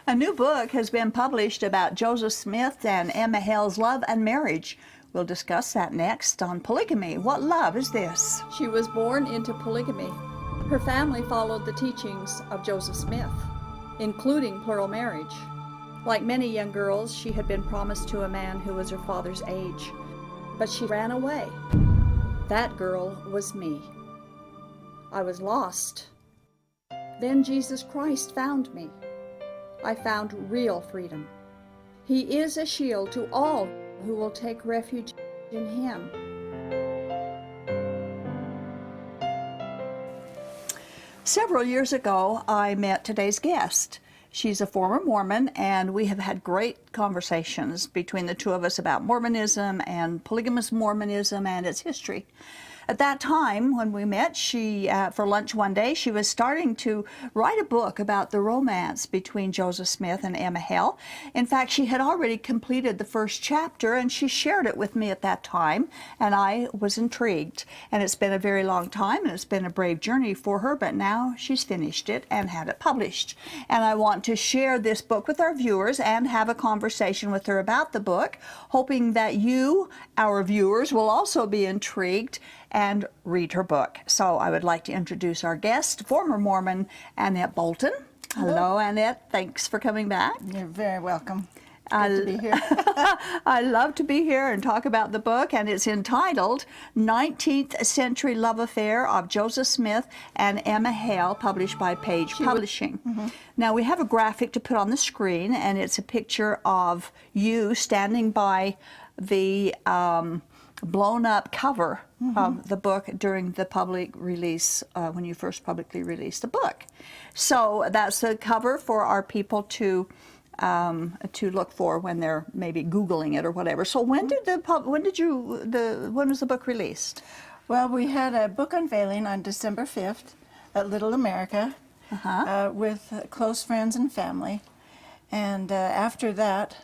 A new book has been published about Joseph Smith and Emma Hale's love and marriage. We'll discuss that next on Polygamy. What love is this? She was born into polygamy. Her family followed the teachings of Joseph Smith, including plural marriage. Like many young girls, she had been promised to a man who was her father's age, but she ran away. That girl was me. I was lost. Then Jesus Christ found me. I found real freedom. He is a shield to all who will take refuge in Him. Several years ago, I met today's guest. She's a former Mormon, and we have had great conversations between the two of us about Mormonism and polygamous Mormonism and its history. At that time, when we met, for lunch one day, she was starting to write a book about the romance between Joseph Smith and Emma Hale. In fact, she had already completed the first chapter, and she shared it with me at that time, and I was intrigued. And it's been a very long time, and it's been a brave journey for her, but now she's finished it and had it published. And I want to share this book with our viewers and have a conversation with her about the book, hoping that you, our viewers, will also be intrigued and read her book. So I would like to introduce our guest, former Mormon Annette Bolton. Hello, Annette. Thanks for coming back. You're very welcome. Good to be here. I love to be here and talk about the book, and it's entitled 19th Century Love Affair of Joseph Smith and Emma Hale, published by Page Publishing. Now, we have a graphic to put on the screen, and it's a picture of you standing by the blown up cover of the book during the public release, when you first publicly released the book. So that's the cover for our people to look for when they're maybe Googling it or whatever. So when was the book released? Well, we had a book unveiling on December 5th at Little America with close friends and family. And after that,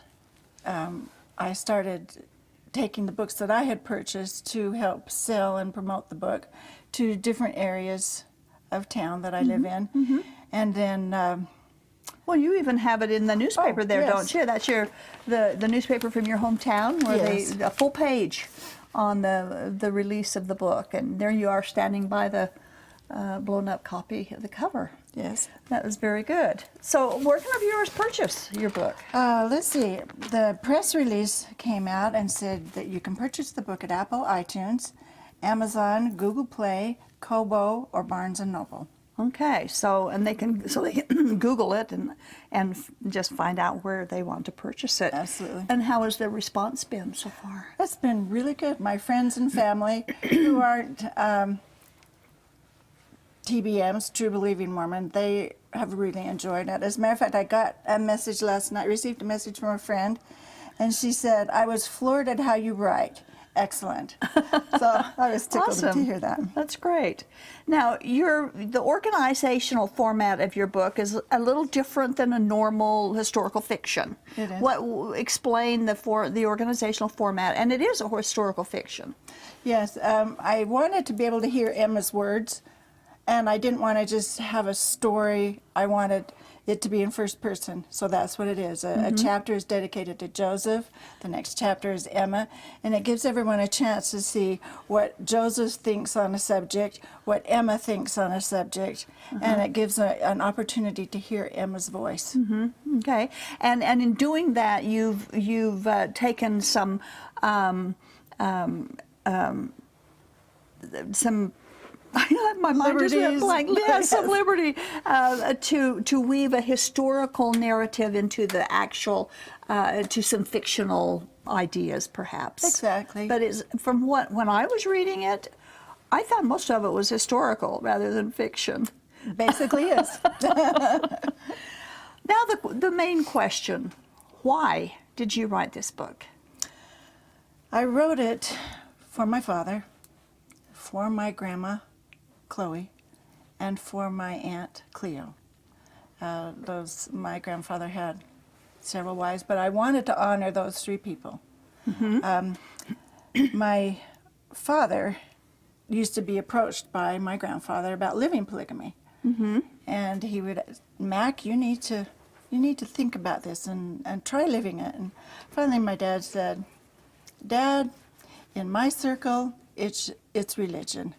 I started taking the books that I had purchased to help sell and promote the book to different areas of town that I live in. And then well, you even have it in the newspaper there, yes. don't you? That's the newspaper from your hometown, where Yes. a full page on the release of the book, and there you are standing by the blown up copy of the cover. Yes. That was very good. So where can our viewers purchase your book? Let's see. The press release came out and said that you can purchase the book at Apple iTunes, Amazon, Google Play, Kobo, or Barnes & Noble. Okay, so they can Google it and just find out where they want to purchase it. Absolutely. And how has the response been so far? That's been really good. My friends and family who aren't TBMs, True Believing Mormon, they have really enjoyed it. As a matter of fact, I got a message last night, received a message from a friend, and she said, "I was floored at how you write. Excellent." So I was tickled Awesome. to hear that. That's great. Now, the organizational format of your book is a little different than a normal historical fiction. It is. Explain the organizational format, and it is a historical fiction. Yes, I wanted to be able to hear Emma's words, and I didn't want to just have a story. I wanted it to be in first person, so that's what it is. A chapter is dedicated to Joseph, the next chapter is Emma, and it gives everyone a chance to see what Joseph thinks on a subject, what Emma thinks on a subject, and it gives an opportunity to hear Emma's voice. Okay, and in doing that, you've taken some my mind just went blank. Yes, some liberty to weave a historical narrative into the actual, to some fictional ideas, perhaps. Exactly. But when I was reading it, I thought most of it was historical rather than fiction. Basically, yes. Now the main question: why did you write this book? I wrote it for my father, for my grandma, Chloe, and for my aunt Cleo. My grandfather had several wives, but I wanted to honor those three people. My father used to be approached by my grandfather about living polygamy. And he would, "Mac, you need to you need to think about this and try living it. And finally my dad said, Dad, in my circle, it's religion.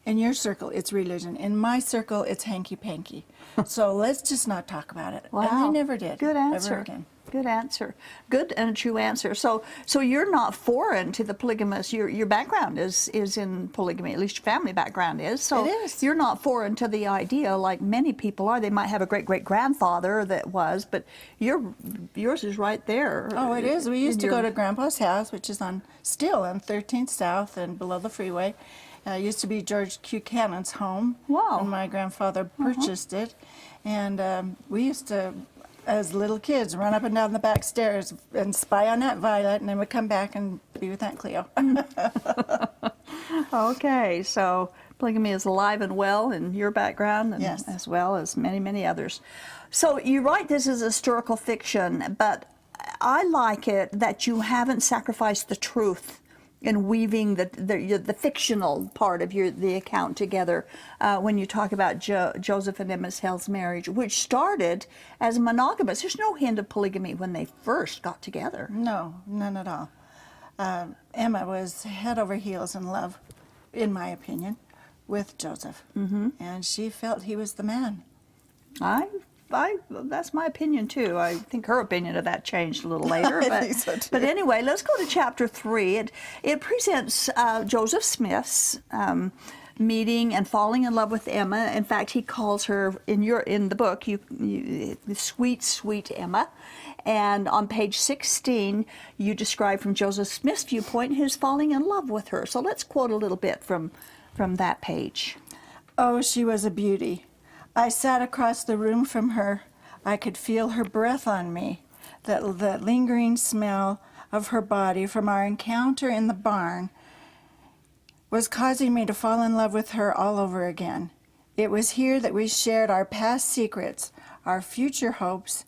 In your circle, it's religion. In my circle, it's hanky-panky. So let's just not talk about it. Wow. And they never did. Good answer. Ever again. Good answer. Good and true answer. So you're not foreign to the polygamous. Your background is in polygamy. At least your family background is. So It is. You're not foreign to the idea, like many people are. They might have a great grandfather that was, but yours is right there. Oh, it is. We used in to go your- to Grandpa's house, which is still on 13th South and below the freeway. It used to be George Q. Cannon's home. Wow. And my grandfather purchased it. And we used to, as little kids, run up and down the back stairs and spy on Aunt Violet, and then we'd come back and be with Aunt Cleo. Okay, so polygamy is alive and well in your background, and Yes. as well as many others. So you write this as historical fiction, but I like it that you haven't sacrificed the truth in weaving the fictional part of the account together when you talk about Joseph and Emma Hale's marriage, which started as monogamous. There's no hint of polygamy when they first got together. No, none at all. Emma was head over heels in love, in my opinion, with Joseph. Mm-hmm. And she felt he was the man. That's my opinion too. I think her opinion of that changed a little later. I But, think so, too. but anyway, let's go to chapter 3. It presents Joseph Smith's meeting and falling in love with Emma. In fact, he calls her in the book, sweet Emma. And on page 16, you describe from Joseph Smith's viewpoint his falling in love with her. So let's quote a little bit from that page. Oh, she was a beauty. I sat across the room from her. I could feel her breath on me, that lingering smell of her body from our encounter in the barn was causing me to fall in love with her all over again. It was here that we shared our past secrets, our future hopes,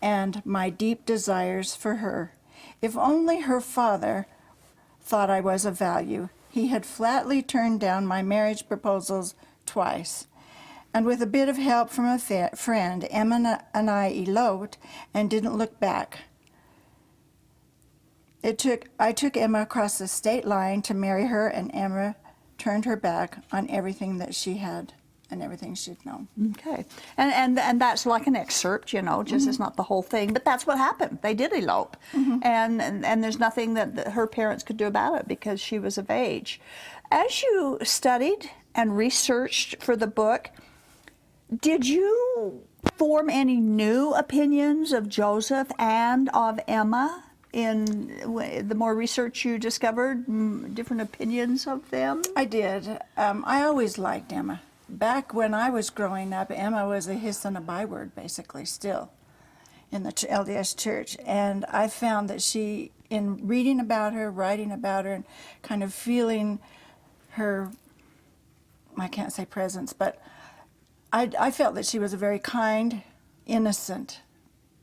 and my deep desires for her. If only her father thought I was of value. He had flatly turned down my marriage proposals twice. And with a bit of help from a friend, Emma and I eloped and didn't look back. I took Emma across the state line to marry her, and Emma turned her back on everything that she had and everything she'd known. Okay, and that's like an excerpt, just it's not the whole thing, but that's what happened. They did elope, and there's nothing that her parents could do about it because she was of age. As you studied and researched for the book, did you form any new opinions of Joseph and of Emma in the more research you discovered, different opinions of them? I did. I always liked Emma. Back when I was growing up, Emma was a hiss and a byword, basically, still, in the LDS Church. And I found that she, in reading about her, writing about her, and kind of feeling her, I can't say presence, but I felt that she was a very kind, innocent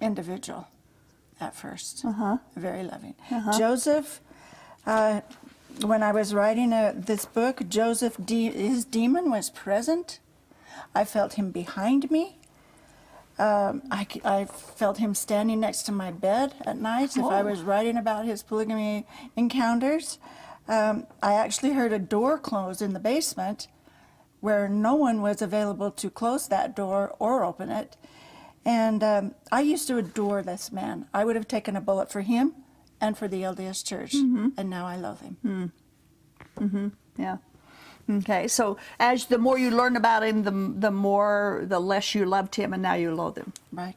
individual at first. Very loving. Joseph, when I was writing this book, Joseph, his demon was present. I felt him behind me. I felt him standing next to my bed at night if I was writing about his polygamy encounters. I actually heard a door close in the basement where no one was available to close that door or open it. And I used to adore this man. I would have taken a bullet for him and for the LDS Church, and now I love him. Yeah. Okay, so as the more you learn about him, the less you loved him, and now you loathe him. Right.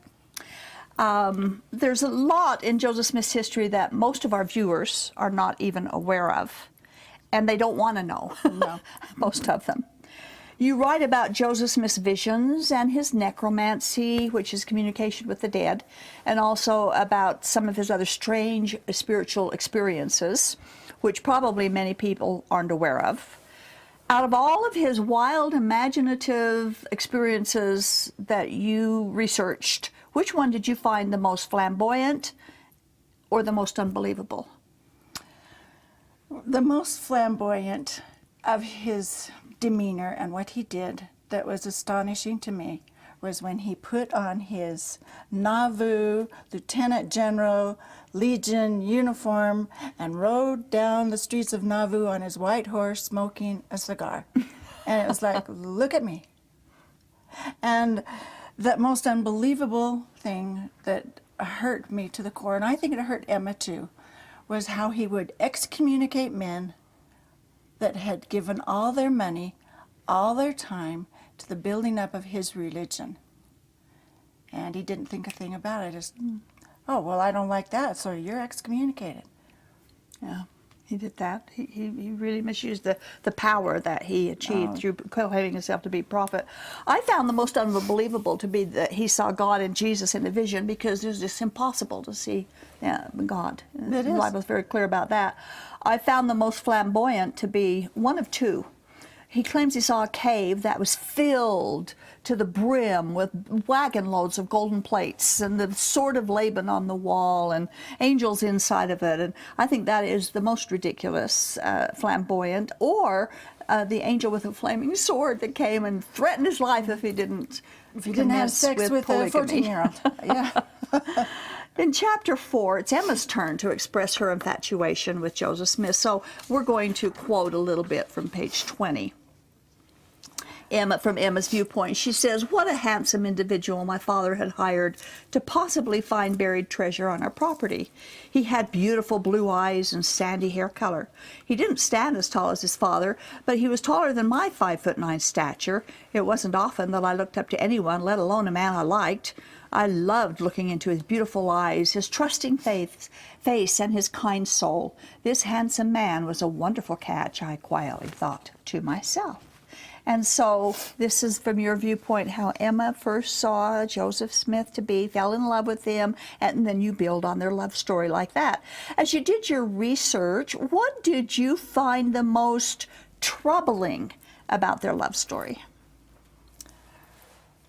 There's a lot in Joseph Smith's history that most of our viewers are not even aware of, and they don't want to know. No. Most of them. You write about Joseph Smith's visions and his necromancy, which is communication with the dead, and also about some of his other strange spiritual experiences, which probably many people aren't aware of. Out of all of his wild, imaginative experiences that you researched, which one did you find the most flamboyant or the most unbelievable? The most flamboyant of his demeanor and what he did that was astonishing to me was when he put on his Nauvoo Lieutenant General Legion uniform and rode down the streets of Nauvoo on his white horse smoking a cigar. And it was like, look at me. And the most unbelievable thing that hurt me to the core, and I think it hurt Emma too, was how he would excommunicate men that had given all their money, all their time to the building up of his religion. And he didn't think a thing about it. Just, oh, well, I don't like that, so you're excommunicated. Yeah, he did that. He really misused the power that he achieved through proclaiming himself to be prophet. I found the most unbelievable to be that he saw God and Jesus in a vision, because it was just impossible to see God. The Bible is very clear about that. I found the most flamboyant to be one of two. He claims he saw a cave that was filled to the brim with wagon loads of golden plates and the sword of Laban on the wall and angels inside of it. And I think that is the most ridiculous, flamboyant. Or the angel with a flaming sword that came and threatened his life if he didn't have sex with a 14-year-old. Yeah. In chapter 4, it's Emma's turn to express her infatuation with Joseph Smith. So we're going to quote a little bit from page 20. From Emma's viewpoint, she says, "What a handsome individual my father had hired to possibly find buried treasure on our property. He had beautiful blue eyes and sandy hair color. He didn't stand as tall as his father, but he was taller than my 5'9" stature. It wasn't often that I looked up to anyone, let alone a man I liked. I loved looking into his beautiful eyes, his trusting face, and his kind soul. This handsome man was a wonderful catch, I quietly thought to myself." And so this is from your viewpoint how Emma first saw Joseph Smith to be, fell in love with him, and then you build on their love story like that. As you did your research, what did you find the most troubling about their love story?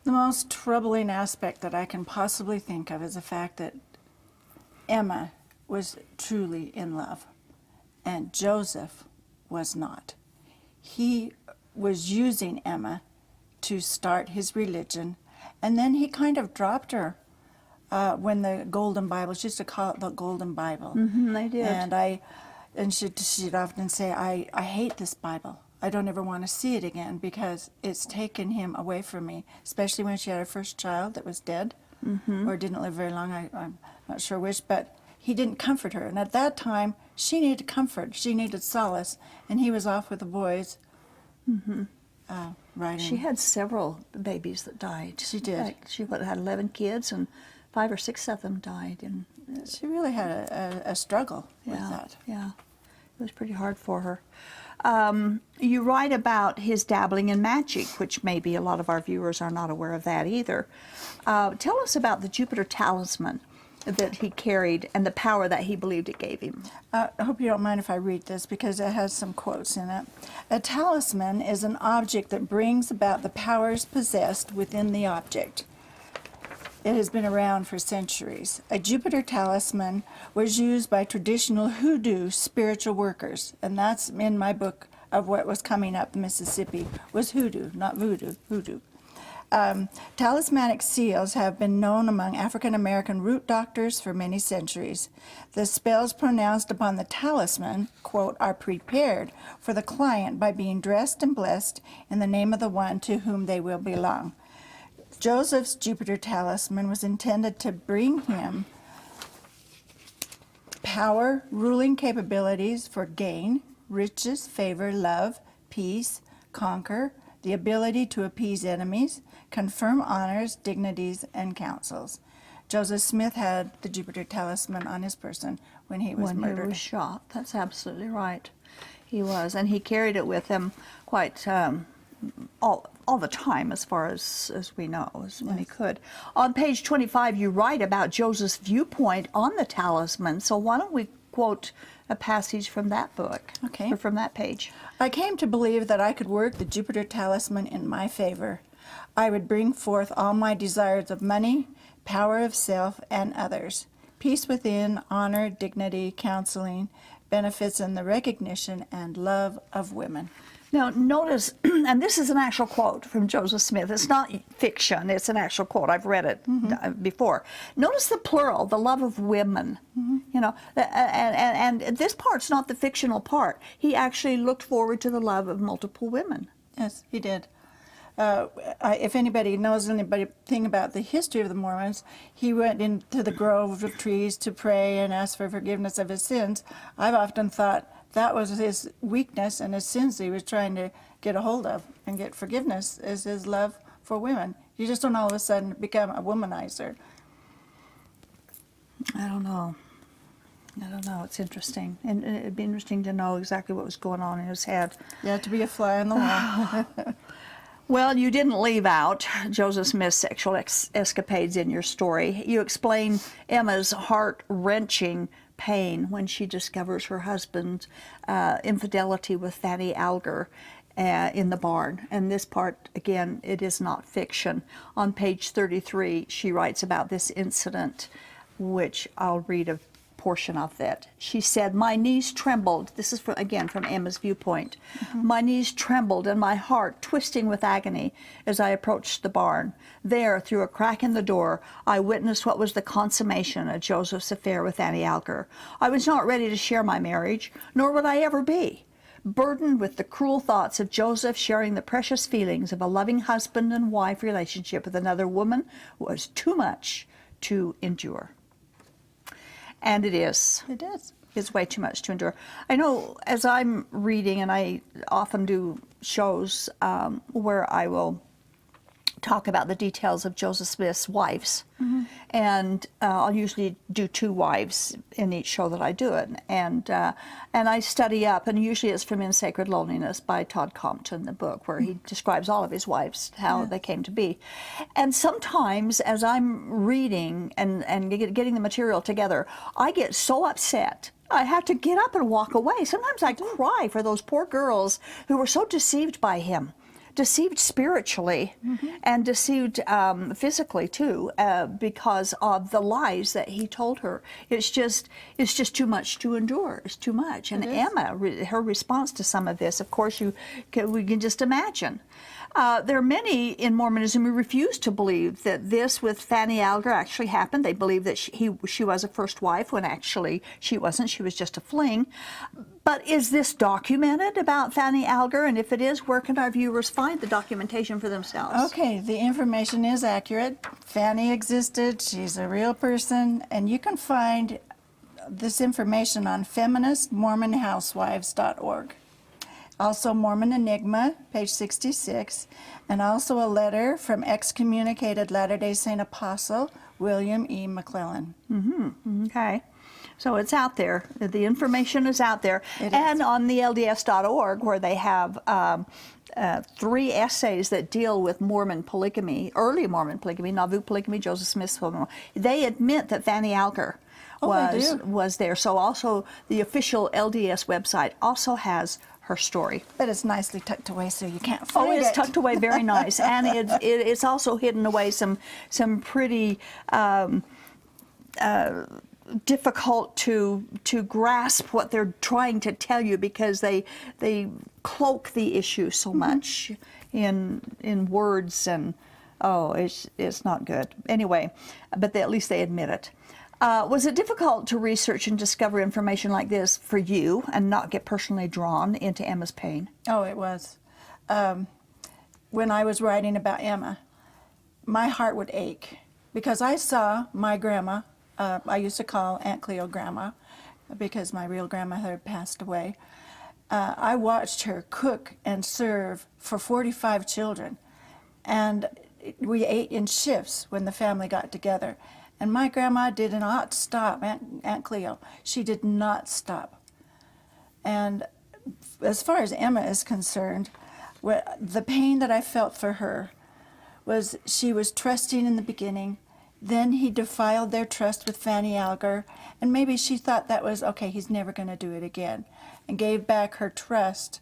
The most troubling aspect that I can possibly think of is the fact that Emma was truly in love, and Joseph was not. He was using Emma to start his religion, and then he kind of dropped her when the Golden Bible, she used to call it the Golden Bible. Mm-hmm, they did. And she'd often say, I hate this Bible. I don't ever want to see it again because it's taken him away from me, especially when she had her first child that was dead or didn't live very long. I'm not sure which, but he didn't comfort her. And at that time, she needed comfort. She needed solace. And he was off with the boys. Writing. She had several babies that died. She did. Like, she had 11 kids, and 5 or 6 of them died. And she really had a struggle with that. Yeah, it was pretty hard for her. You write about his dabbling in magic, which maybe a lot of our viewers are not aware of that either. Tell us about the Jupiter talisman that he carried and the power that he believed it gave him. I hope you don't mind if I read this because it has some quotes in it. A talisman is an object that brings about the powers possessed within the object. It has been around for centuries. A Jupiter talisman was used by traditional hoodoo spiritual workers, and that's in my book of what was coming up Mississippi, was hoodoo, not voodoo, hoodoo. Talismanic seals have been known among African American root doctors for many centuries. The spells pronounced upon the talisman, quote, are prepared for the client by being dressed and blessed in the name of the one to whom they will belong. Joseph's Jupiter talisman was intended to bring him power, ruling capabilities for gain, riches, favor, love, peace, conquer, the ability to appease enemies, confirm honors, dignities, and counsels. Joseph Smith had the Jupiter talisman on his person when he was murdered. When he was shot. That's absolutely right. He was, and he carried it with him quite all the time, as far as we know, when he could. On page 25, you write about Joseph's viewpoint on the talisman. So why don't we quote a passage from that book, okay, or from that page? I came to believe that I could work the Jupiter talisman in my favor. I would bring forth all my desires of money, power of self and others, peace within, honor, dignity, counseling, benefits, and the recognition and love of women. Now, notice, and this is an actual quote from Joseph Smith. It's not fiction, it's an actual quote. I've read it before. Notice the plural, the love of women. You know, and this part's not the fictional part. He actually looked forward to the love of multiple women. Yes, he did. If anybody knows anything about the history of the Mormons, he went into the grove of trees to pray and ask for forgiveness of his sins. I've often thought that was his weakness and his sins he was trying to get a hold of and get forgiveness, is his love for women. You just don't all of a sudden become a womanizer. I don't know. It's interesting. And it'd be interesting to know exactly what was going on in his head. You have to be a fly on the wall. Well, you didn't leave out Joseph Smith's sexual escapades in your story. You explain Emma's heart-wrenching pain when she discovers her husband's infidelity with Fanny Alger in the barn. And this part, again, it is not fiction. On page 33, she writes about this incident, which I'll read a portion of that. She said, "My knees trembled." This is, again, from Emma's viewpoint. "My knees trembled and my heart twisting with agony as I approached the barn. There, through a crack in the door, I witnessed what was the consummation of Joseph's affair with Annie Alger. I was not ready to share my marriage, nor would I ever be. Burdened with the cruel thoughts of Joseph sharing the precious feelings of a loving husband and wife relationship with another woman was too much to endure." And it is. It is. It's way too much to endure. I know as I'm reading, and I often do shows where I will talk about the details of Joseph Smith's wives. And I'll usually do 2 wives in each show that I do it. And I study up, and usually it's from In Sacred Loneliness by Todd Compton, the book, where he describes all of his wives, how they came to be. And sometimes as I'm reading and getting the material together, I get so upset I have to get up and walk away. Sometimes I cry for those poor girls who were so deceived by him. Deceived spiritually and deceived physically too, because of the lies that he told her. It's just too much to endure. It's too much. And Emma, her response to some of this, of course, we can just imagine. There are many in Mormonism who refuse to believe that this with Fanny Alger actually happened. They believe that she was a first wife when actually she wasn't. She was just a fling. But is this documented about Fanny Alger? And if it is, where can our viewers find the documentation for themselves? Okay, the information is accurate. Fanny existed. She's a real person. And you can find this information on feministmormonhousewives.org. Also Mormon Enigma, page 66, and also a letter from excommunicated Latter-day Saint Apostle William E. McClellan. Okay. So it's out there. The information is out there. And on the LDS.org, where they have 3 essays that deal with Mormon polygamy, early Mormon polygamy, Nauvoo polygamy, Joseph Smith's polygamy. They admit that Fanny Alger was there. So also the official LDS website also has her story. But it's nicely tucked away so you can't find it. Oh, it's tucked away very nice. And it's also hidden away some pretty difficult to grasp what they're trying to tell you, because they cloak the issue so much in words, and it's not good. Anyway, but at least they admit it. Was it difficult to research and discover information like this for you and not get personally drawn into Emma's pain? Oh, it was. When I was writing about Emma, my heart would ache because I saw my grandma. I used to call Aunt Cleo Grandma because my real grandmother had passed away. I watched her cook and serve for 45 children, and we ate in shifts when the family got together. And my grandma did not stop, Aunt Cleo. She did not stop. And as far as Emma is concerned, the pain that I felt for her was she was trusting in the beginning. Then he defiled their trust with Fanny Alger, and maybe she thought that was, okay, he's never going to do it again, and gave back her trust,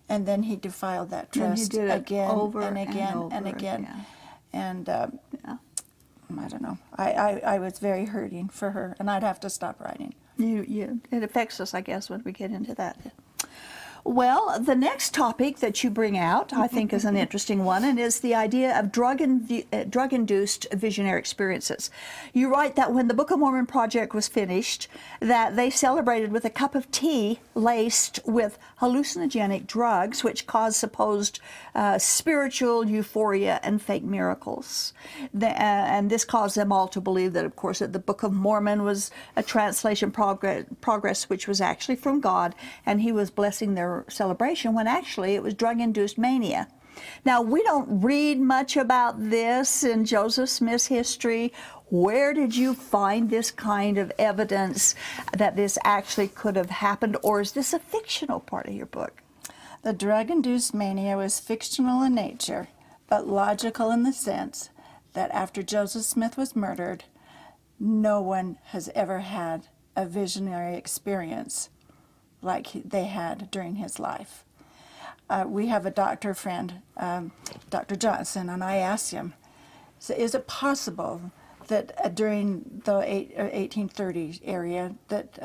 and then he defiled that trust again over and again and again. And I don't know. I was very hurting for her, and I'd have to stop writing. It affects us, I guess, when we get into that. Well, the next topic that you bring out, I think, is an interesting one, and is the idea of drug-induced visionary experiences. You write that when the Book of Mormon project was finished, that they celebrated with a cup of tea laced with hallucinogenic drugs, which caused supposed spiritual euphoria and fake miracles. And this caused them all to believe that, of course, that the Book of Mormon was a translation progress which was actually from God, and he was blessing their celebration, when actually it was drug-induced mania. Now, we don't read much about this in Joseph Smith's history. Where did you find this kind of evidence that this actually could have happened, or is this a fictional part of your book? The drug-induced mania was fictional in nature, but logical in the sense that after Joseph Smith was murdered, no one has ever had a visionary experience like they had during his life. We have a doctor friend, Dr. Johnson, and I asked him, so is it possible that during the 1830s area that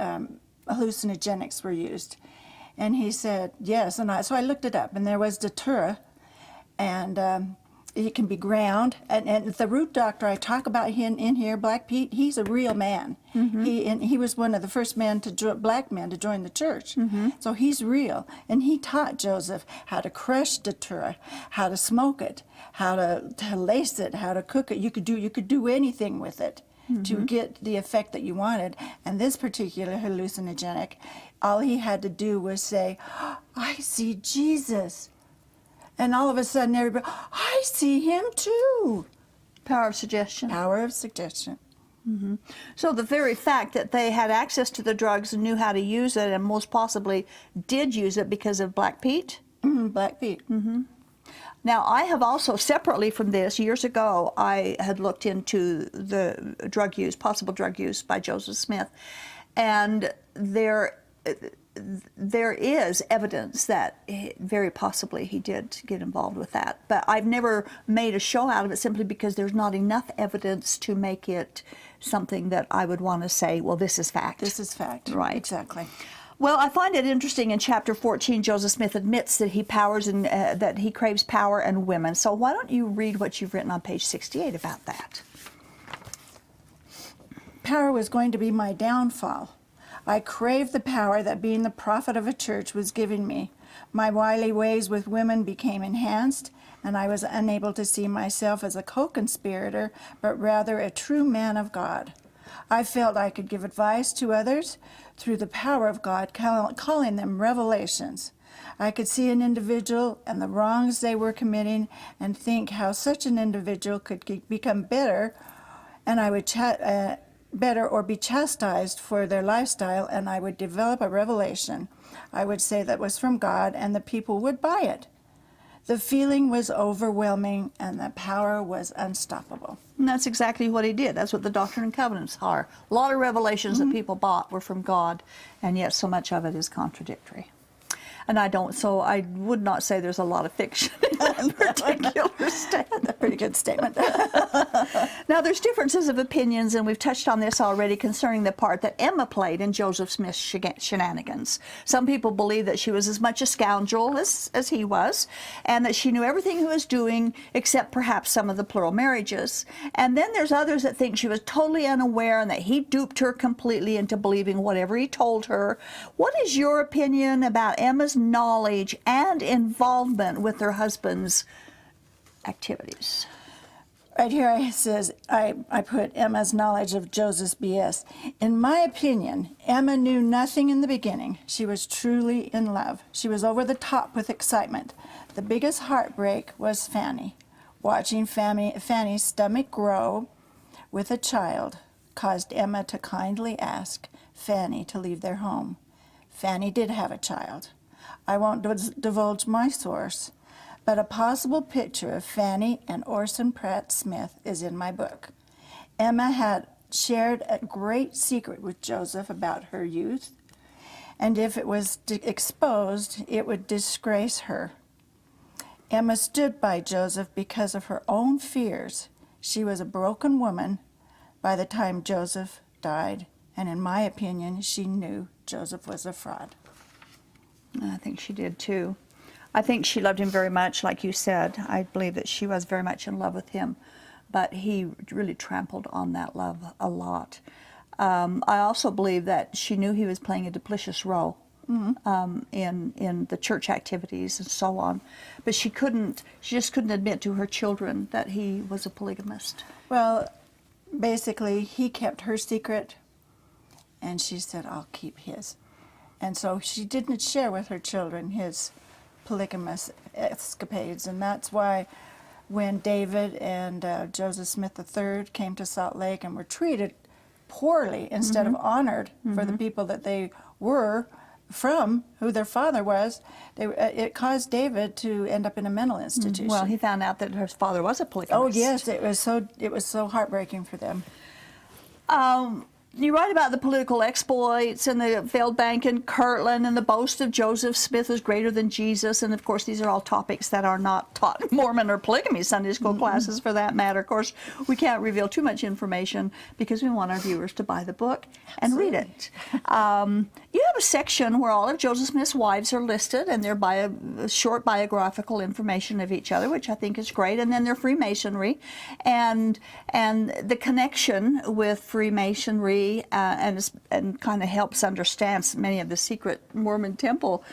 hallucinogenics were used? And he said yes, and so I looked it up, and there was datura, and it can be ground, and the root doctor I talk about him in here, Black Pete, he's a real man. He was one of the first black men to join the church. So he's real, and he taught Joseph how to crush datura, how to smoke it, how to lace it, how to cook it. You could do anything with it to get the effect that you wanted. And this particular hallucinogenic, all he had to do was say, "I see Jesus." And all of a sudden, everybody, I see him too. Power of suggestion. Power of suggestion. So the very fact that they had access to the drugs and knew how to use it, and most possibly did use it because of Black Pete. Black Pete. Now, I have also, separately from this, years ago, I had looked into the drug use, possible drug use by Joseph Smith, and there is evidence that very possibly he did get involved with that. But I've never made a show out of it simply because there's not enough evidence to make it something that I would want to say, well, this is fact. This is fact. Right. Exactly. Well, I find it interesting in chapter 14, Joseph Smith admits that that he craves power and women. So why don't you read what you've written on page 68 about that? Power was going to be my downfall. I craved the power that being the prophet of a church was giving me. My wily ways with women became enhanced, and I was unable to see myself as a co-conspirator, but rather a true man of God. I felt I could give advice to others through the power of God, calling them revelations. I could see an individual and the wrongs they were committing and think how such an individual could become better, and I would better or be chastised for their lifestyle, and I would develop a revelation. I would say that was from God, and the people would buy it. The feeling was overwhelming, and the power was unstoppable. And that's exactly what he did. That's what the Doctrine and Covenants are. A lot of revelations that people bought were from God, and yet so much of it is contradictory. And I would not say there's a lot of fiction in that particular statement. Pretty good statement. Now, there's differences of opinions, and we've touched on this already, concerning the part that Emma played in Joseph Smith's shenanigans. Some people believe that she was as much a scoundrel as he was, and that she knew everything he was doing except perhaps some of the plural marriages. And then there's others that think she was totally unaware and that he duped her completely into believing whatever he told her. What is your opinion about Emma's knowledge and involvement with her husband's activities? Right here it says, I put Emma's knowledge of Joseph's BS. In my opinion, Emma knew nothing in the beginning. She was truly in love. She was over the top with excitement. The biggest heartbreak was Fanny. Watching Fanny's stomach grow with a child caused Emma to kindly ask Fanny to leave their home. Fanny did have a child. I won't divulge my source, but a possible picture of Fanny and Orson Pratt Smith is in my book. Emma had shared a great secret with Joseph about her youth, and if it was exposed, it would disgrace her. Emma stood by Joseph because of her own fears. She was a broken woman by the time Joseph died, and in my opinion, she knew Joseph was a fraud. I think she did too. I think she loved him very much, like you said. I believe that she was very much in love with him, but he really trampled on that love a lot. I also believe that she knew he was playing a duplicitous role in the church activities and so on, but she just couldn't admit to her children that he was a polygamist. Well, basically, he kept her secret, and she said, I'll keep his. And so she didn't share with her children his polygamous escapades, and that's why when David and Joseph Smith III came to Salt Lake and were treated poorly instead of honored for the people that they were from, who their father was, it caused David to end up in a mental institution. Well, he found out that his father was a polygamist. Oh yes, it was so heartbreaking for them. You write about the political exploits and the failed bank in Kirtland and the boast of Joseph Smith as greater than Jesus. And of course, these are all topics that are not taught in Mormon or polygamy Sunday school classes for that matter. Of course, we can't reveal too much information because we want our viewers to buy the book and read it. You have a section where all of Joseph Smith's wives are listed and they're short biographical information of each other, which I think is great. And then their Freemasonry and the connection with Freemasonry and kind of helps understand many of the secret Mormon temple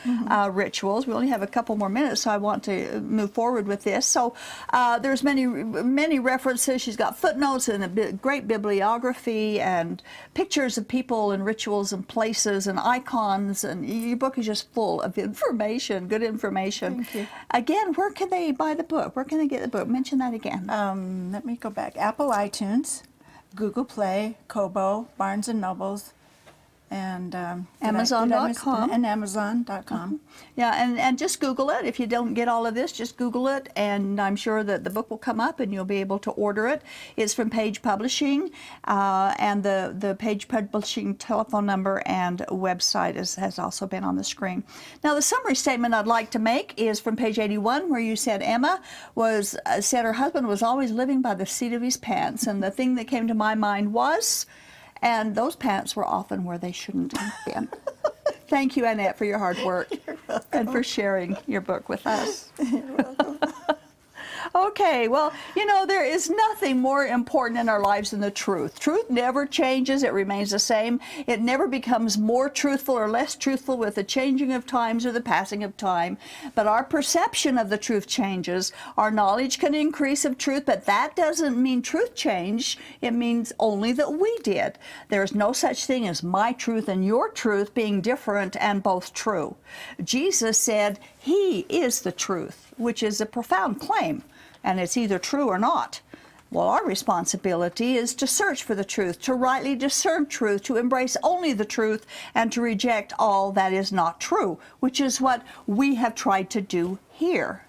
rituals. We only have a couple more minutes, so I want to move forward with this. So there's many references. She's got footnotes and a great bibliography and pictures of people and rituals and places and icons. And your book is just full of information, good information. Thank you. Again, where can they buy the book? Where can they get the book? Mention that again. Let me go back. Apple iTunes, Google Play, Kobo, Barnes & Nobles, and Amazon.com. And Amazon.com. Yeah, and just Google it. If you don't get all of this, just Google it, and I'm sure that the book will come up and you'll be able to order it. It's from Page Publishing, and the Page Publishing telephone number and website has also been on the screen. Now, the summary statement I'd like to make is from page 81, where you said Emma said her husband was always living by the seat of his pants, and the thing that came to my mind was, and those pants were often where they shouldn't have been. Thank you, Annette, for your hard work and for sharing your book with us. You're welcome. Okay, well, you know, there is nothing more important in our lives than the truth. Truth never changes. It remains the same. It never becomes more truthful or less truthful with the changing of times or the passing of time. But our perception of the truth changes. Our knowledge can increase of truth, but that doesn't mean truth changed. It means only that we did. There is no such thing as my truth and your truth being different and both true. Jesus said he is the truth, which is a profound claim. And it's either true or not. Well, our responsibility is to search for the truth, to rightly discern truth, to embrace only the truth, and to reject all that is not true, which is what we have tried to do here.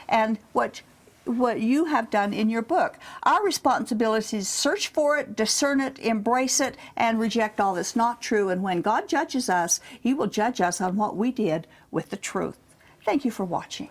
And what you have done in your book. Our responsibility is search for it, discern it, embrace it, and reject all that's not true. And when God judges us, he will judge us on what we did with the truth. Thank you for watching.